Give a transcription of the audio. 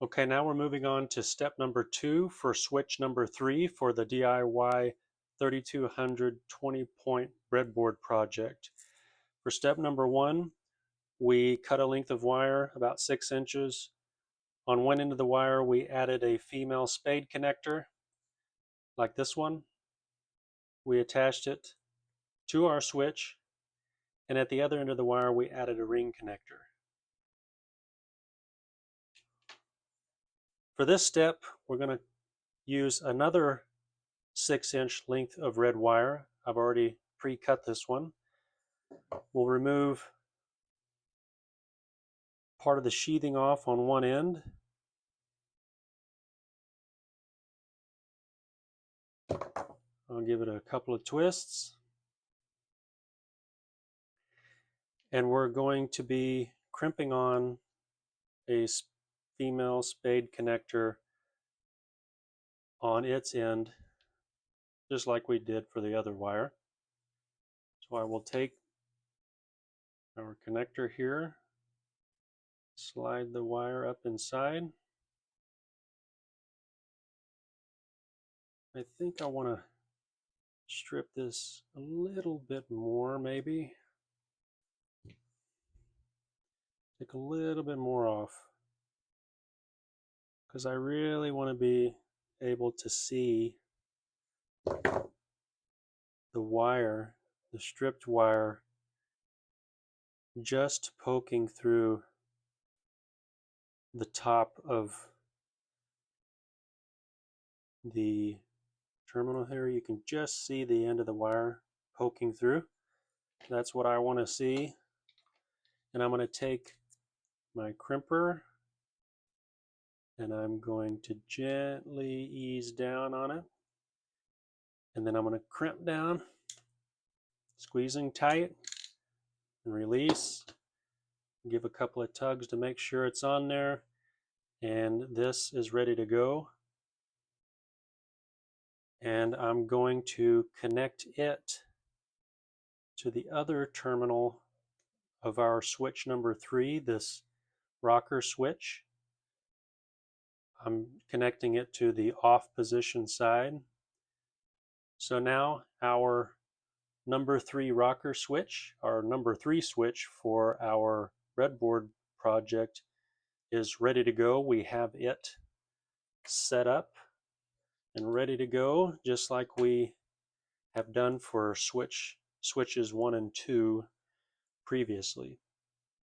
Okay, now we're moving on to step number 2 for switch number 3 for the DIY 3200 20-point breadboard project. For step number 1, we cut a length of wire about 6 inches. On one end of the wire, we added a female spade connector, like this one. We attached it to our switch, and at the other end of the wire, we added a ring connector. For this step, we're going to use another 6-inch length of red wire. I've already pre-cut this one. We'll remove part of the sheathing off on one end. I'll give it a couple of twists. And we're going to be crimping on a female spade connector on its end, just like we did for the other wire. So I will take our connector here, slide the wire up inside. I think I want to strip this a little bit more, maybe. Take a little bit more off, because I really want to be able to see the wire, the stripped wire, just poking through the top of the terminal here. You can just see the end of the wire poking through. That's what I want to see. And I'm going to take my crimper and I'm going to gently ease down on it. And then I'm going to crimp down, squeezing tight, and release. Give a couple of tugs to make sure it's on there. And this is ready to go. And I'm going to connect it to the other terminal of our switch number 3, this rocker switch. I'm connecting it to the off position side. So now our number 3 rocker switch, our number 3 switch for our breadboard project, is ready to go. We have it set up and ready to go, just like we have done for switches 1 and 2 previously.